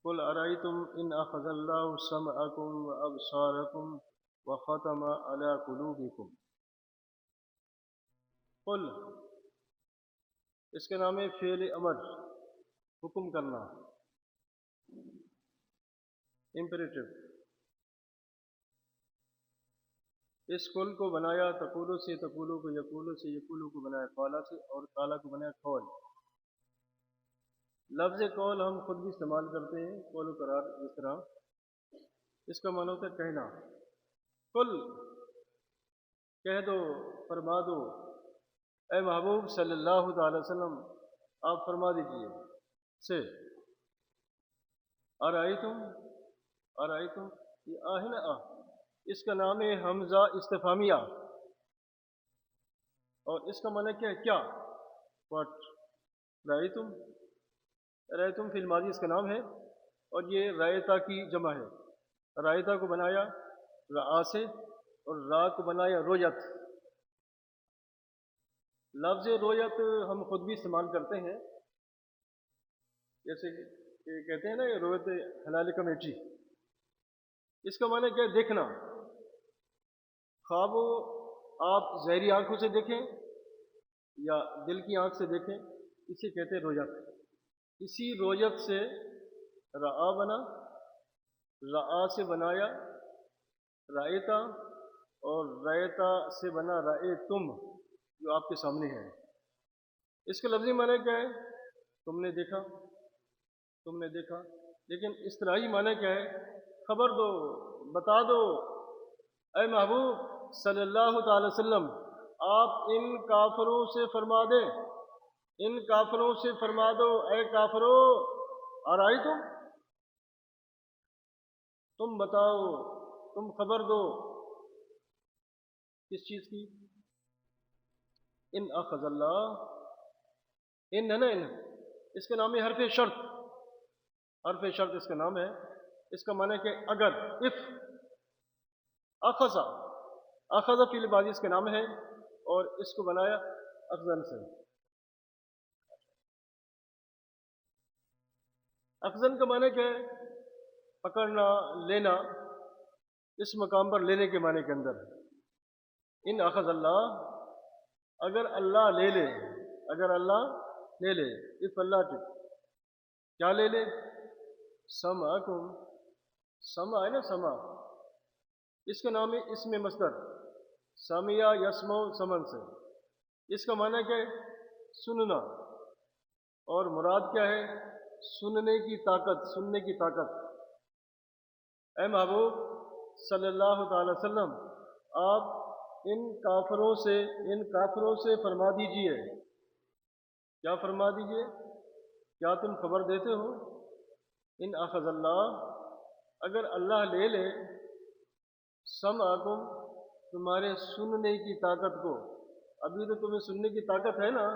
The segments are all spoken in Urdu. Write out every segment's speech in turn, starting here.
قل ارأيتم ان اخذ الله سمعكم وابصاركم وختم على قلوبكم. قل اس کے نام ہے فعل امر، حکم کرنا، امپریٹو. اس کل کو بنایا تقولو سے، تقولو کو یقولو سے، یقولو کو بنایا قالا سے، اور قالا کو بنایا قول. لفظ قول ہم خود بھی استعمال کرتے ہیں، قول و قرار اس طرح. اس کا معنی ہوتا ہے کہنا. قل کہہ دو، فرما دو، اے محبوب صلی اللہ تعالی وسلم آپ فرما دیجئے سے. ارائیتم، ارائیتم یہ آ ہے نا، اس کا نام ہے حمزہ استفہامیہ، اور اس کا معنی کیا ہے؟ کیا؟ واٹ. رائیتم، رائیتم فی الماضی اس کا نام ہے، اور یہ رائتا کی جمع ہے. رائتا کو بنایا رآ سے، اور را کو بنایا رویت. لفظ رویت ہم خود بھی استعمال کرتے ہیں، جیسے کہ کہتے ہیں نا یہ رویت حلال کمیٹی. اس کا معنی کیا ہے؟ دیکھنا. خواب آپ ظاہری آنکھوں سے دیکھیں یا دل کی آنکھ سے دیکھیں، اسے کہتے ہیں رویت. اسی رویت سے رآ بنا، رآ سے بنایا رائتا، اور رائتا سے بنا رائتم جو آپ کے سامنے ہے. اس کا لفظی معنی کیا ہے؟ تم نے دیکھا، تم نے دیکھا. لیکن اصطلاحی معنی کیا ہے؟ خبر دو، بتا دو اے محبوب صلی اللہ تعالی وسلم، آپ ان کافروں سے فرما دیں، ان کافروں سے فرما دو، اے کافروں آرائی تم بتاؤ، تم خبر دو. کس چیز کی؟ ان اخذ اللہ، ان ہے نا، ان اس کا نام ہے حرف شرط. حرف شرط اس کا نام ہے. اس کا معنی کہ اگر، اف. اخذ، اخذ فی الماضی اس کا نام ہے، اور اس کو بنایا اخذن سے. اخذن کا معنی کیا ہے؟ پکڑنا، لینا. اس مقام پر لینے کے معنی کے اندر ان اخذ اللہ، اگر اللہ لے لے، اگر اللہ لے لے، اف اللہ کی کیا لے لے؟ سمعکم، سمع ہے نا، سمع اس کا نام ہے اسم مصدر، سمع یسمع سمن سے. اس کا معنی کیا ہے؟ سننا. اور مراد کیا ہے؟ سننے کی طاقت، سننے کی طاقت. اے محبوب صلی اللہ تعالی وسلم، آپ ان کافروں سے، ان کافروں سے فرما دیجئے. کیا فرما دیجئے؟ کیا تم خبر دیتے ہو؟ ان اخذ اللہ، اگر اللہ لے لے سمعکم، تمہارے سننے کی طاقت کو. ابھی تو تمہیں سننے کی طاقت ہے نا،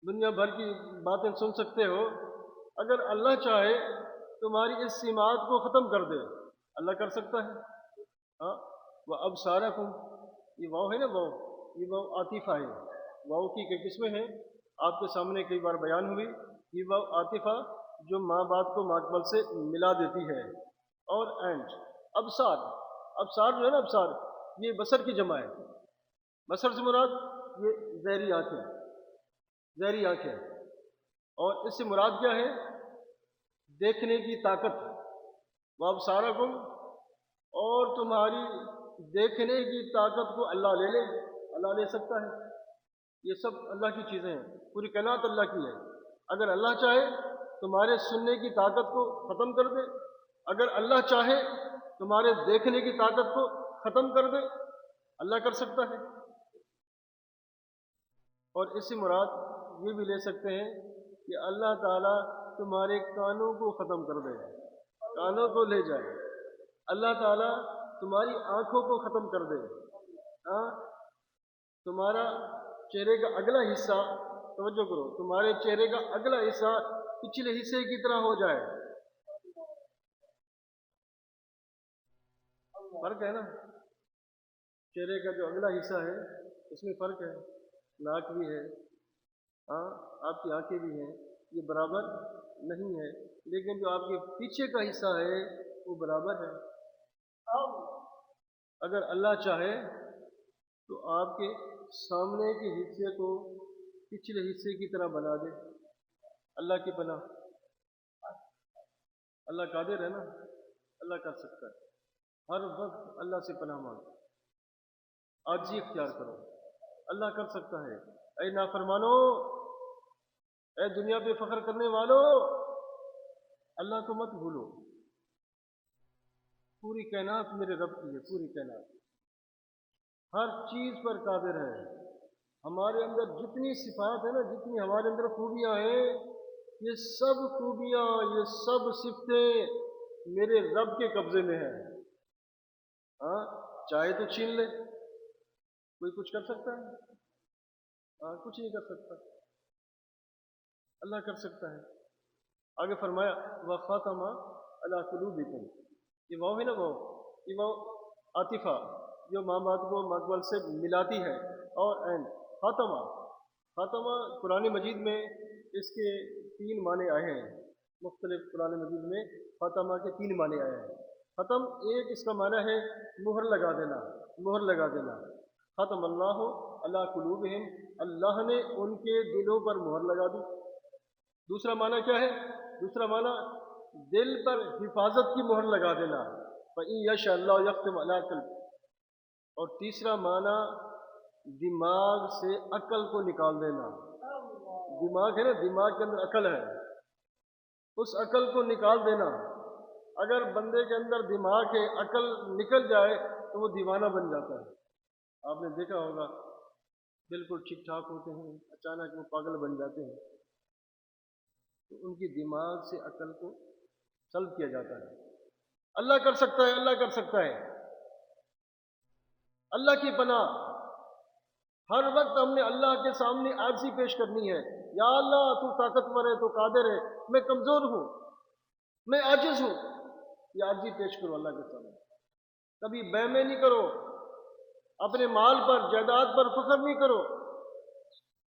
دنیا بھر کی باتیں سن سکتے ہو. اگر اللہ چاہے تمہاری اس سماعت کو ختم کر دے، اللہ کر سکتا ہے. ہاں، وہ اب سارا یہ واؤ ہے نا، واؤ، یہ واؤ عاطفہ ہے. واؤ کی کئی قسمیں ہیں، آپ کے سامنے کئی بار بیان ہوئی. یہ واؤ عاطفہ جو ماں باپ کو ماقبل سے ملا دیتی ہے. اور اینڈ ابصار، ابصار جو ہے نا، ابصار یہ بصر کی جمع ہے. بصر سے مراد یہ ظاہری آنکھیں، ظاہری آنکھیں. اور اس سے مراد کیا ہے؟ دیکھنے کی طاقت. وابصارکم، اور تمہاری دیکھنے کی طاقت کو اللہ لے لے. اللہ لے سکتا ہے. یہ سب اللہ کی چیزیں ہیں، پوری کائنات اللہ کی ہے. اگر اللہ چاہے تمہارے سننے کی طاقت کو ختم کر دے، اگر اللہ چاہے تمہارے دیکھنے کی طاقت کو ختم کر دے، اللہ کر سکتا ہے. اور اس سے مراد یہ بھی لے سکتے ہیں کہ اللہ تعالیٰ تمہارے کانوں کو ختم کر دے، کانوں کو لے جائے. اللہ تعالیٰ تمہاری آنکھوں کو ختم کر دے. ہاں، تمہارا چہرے کا اگلا حصہ، توجہ کرو، تمہارے چہرے کا اگلا حصہ پچھلے حصے کی طرح ہو جائے. فرق ہے نا، چہرے کا جو اگلا حصہ ہے اس میں فرق ہے. ناک بھی ہے، ہاں، آپ کی آنکھیں بھی ہیں، یہ برابر نہیں ہے، لیکن جو آپ کے پیچھے کا حصہ ہے وہ برابر ہے۔ اگر اللہ چاہے تو آپ کے سامنے کے حصے کو پچھلے حصے کی طرح بنا دے۔ اللہ کی پناہ، اللہ قادر ہے نا، اللہ کر سکتا ہے۔ ہر وقت اللہ سے پناہ مانگو، عاجزی اختیار کرو، اللہ کر سکتا ہے۔ اے نافرمانو، اے دنیا پہ فخر کرنے والو، اللہ کو مت بھولو۔ پوری کائنات میرے رب کی ہے، پوری کائنات ہر چیز پر قادر ہے۔ ہمارے اندر جتنی صفات ہیں نا، جتنی ہمارے اندر خوبیاں ہیں، یہ سب خوبیاں، یہ سب صفتیں میرے رب کے قبضے میں ہیں۔ ہاں، چاہے تو چھین لے، کوئی کچھ کر سکتا ہے؟ ہاں، کچھ نہیں کر سکتا، اللہ کر سکتا ہے۔ آگے فرمایا وَخَتَمَ عَلَىٰ قُلُوبِكُمْ، یہ واو ہے نا، یہ واو عاطفہ جو ماں باپ کو مقبل سے ملاتی ہے، اور این خاتمہ، خاتمہ قرآن مجید میں اس کے 3 معنی آئے ہیں، مختلف قرآن مجید میں خاتمہ کے 3 معنی آئے ہیں۔ ختم، ایک اس کا معنی ہے مہر لگا دینا، مہر لگا دینا۔ ختم اللہ علی قلوبہم، اللہ نے ان کے دلوں پر مہر لگا دی۔ دوسرا معنی کیا ہے؟ دوسرا معنی دل پر حفاظت کی مہر لگا دینا، فَإِن يَشَأْ اللَّهُ يَخْتِمْ عَلَىٰ قَلْبِهِ۔ اور تیسرا معنی دماغ سے عقل کو نکال دینا۔ دماغ ہے نا، دماغ کے اندر عقل ہے، اس عقل کو نکال دینا۔ اگر بندے کے اندر دماغ ہے، عقل نکل جائے تو وہ دیوانہ بن جاتا ہے۔ آپ نے دیکھا ہوگا، بالکل ٹھیک ٹھاک ہوتے ہیں، اچانک وہ پاگل بن جاتے ہیں، تو ان کی دماغ سے عقل کو سلب کیا جاتا ہے۔ اللہ کر سکتا ہے، اللہ کر سکتا ہے۔ اللہ کی پناہ، ہر وقت ہم نے اللہ کے سامنے عاجزی پیش کرنی ہے۔ یا اللہ، تو طاقتور ہے، تو قادر ہے، میں کمزور ہوں، میں عاجز ہوں۔ یہ عاجزی پیش کرو اللہ کے سامنے۔ کبھی بے میں نہیں کرو، اپنے مال پر، جائیداد پر فخر نہیں کرو،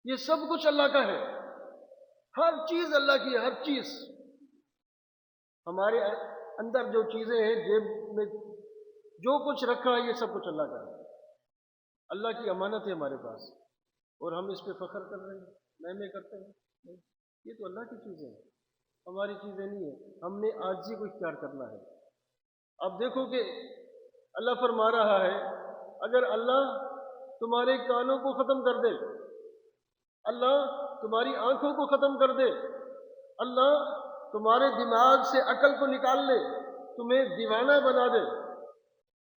یہ سب کچھ اللہ کا ہے، ہر چیز اللہ کی ہے، ہر چیز۔ ہمارے اندر جو چیزیں ہیں، جیب میں جو کچھ رکھا ہے، یہ سب کچھ اللہ کا ہے، اللہ کی امانت ہے ہمارے پاس، اور ہم اس پہ فخر کر رہے ہیں، میں کرتے ہیں۔ یہ تو اللہ کی چیزیں ہیں، ہماری چیزیں نہیں ہیں۔ ہم نے عاجزی کو اختیار کرنا ہے۔ اب دیکھو کہ اللہ فرما رہا ہے، اگر اللہ تمہارے کانوں کو ختم کر دے، اللہ تمہاری آنکھوں کو ختم کر دے، اللہ تمہارے دماغ سے عقل کو نکال لے، تمہیں دیوانہ بنا دے،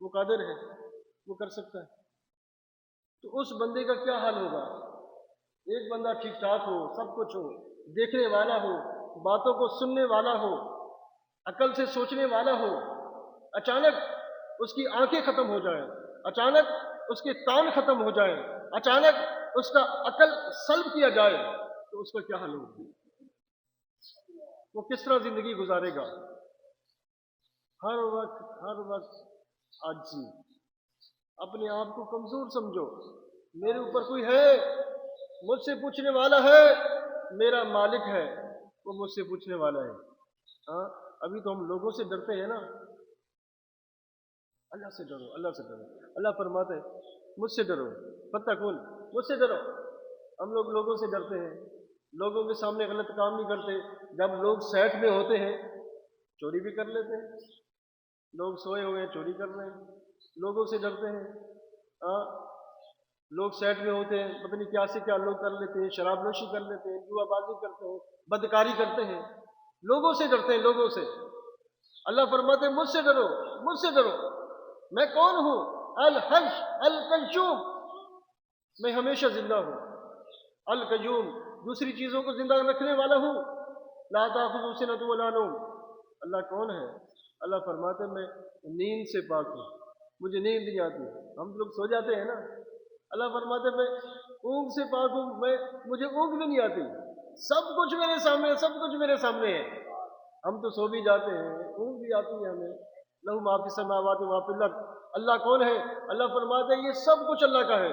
وہ قادر ہے، وہ کر سکتا ہے۔ تو اس بندے کا کیا حال ہوگا؟ ایک بندہ ٹھیک ٹھاک ہو، سب کچھ ہو، دیکھنے والا ہو، باتوں کو سننے والا ہو، عقل سے سوچنے والا ہو، اچانک اس کی آنکھیں ختم ہو جائیں، اچانک اس کے کان ختم ہو جائیں، اچانک اس کا عقل سلب کیا جائے، تو اس کا کیا حال ہوگا؟ وہ کس طرح زندگی گزارے گا؟ ہر وقت عاجزی، اپنے آپ کو کمزور سمجھو، میرے اوپر کوئی ہے، مجھ سے پوچھنے والا ہے، میرا مالک ہے، وہ مجھ سے پوچھنے والا ہے۔ ہاں، ابھی تو ہم لوگوں سے ڈرتے ہیں نا، اللہ سے ڈرو، اللہ سے ڈرو۔ اللہ فرماتے ہیں مجھ سے ڈرو، فتقون، مجھ سے ڈرو۔ ہم لوگوں سے ڈرتے ہیں، لوگوں کے سامنے غلط کام نہیں کرتے، جب لوگ سیٹ میں ہوتے ہیں چوری بھی کر لیتے ہیں، لوگ سوئے ہوئے ہیں چوری کر رہے ہیں، لوگوں سے ڈرتے ہیں۔ ہاں، لوگ سیٹ میں ہوتے ہیں، پتہ نہیں کیا سے کیا لوگ کر لیتے ہیں، شراب نوشی کر لیتے ہیں، جوا بازی کرتے ہیں، بدکاری کرتے ہیں، لوگوں سے ڈرتے ہیں، لوگوں سے۔ اللہ فرماتے ہیں مجھ سے ڈرو، مجھ سے ڈرو، میں کون ہوں؟ الحی القیوم، میں ہمیشہ زندہ ہوں، القیوم، دوسری چیزوں کو زندہ رکھنے والا ہوں، لا تأخذہ سنۃ ولا نوم۔ اللہ کون ہے؟ اللہ فرماتے ہیں میں نیند سے پاک ہوں، مجھے نیند نہیں آتی۔ ہم لوگ سو جاتے ہیں نا، اللہ فرماتے ہیں میں اونگ سے پاک ہوں، مجھے اونگ بھی نہیں آتی، سب کچھ میرے سامنے ہے، سب کچھ میرے سامنے ہے۔ ہم تو سو بھی جاتے ہیں، اونگ بھی آتی ہے ہمیں، لہو ما فی السماوات و ما فی الارض۔ اللہ کون ہے؟ اللہ فرماتے ہیں یہ سب کچھ اللہ کا ہے،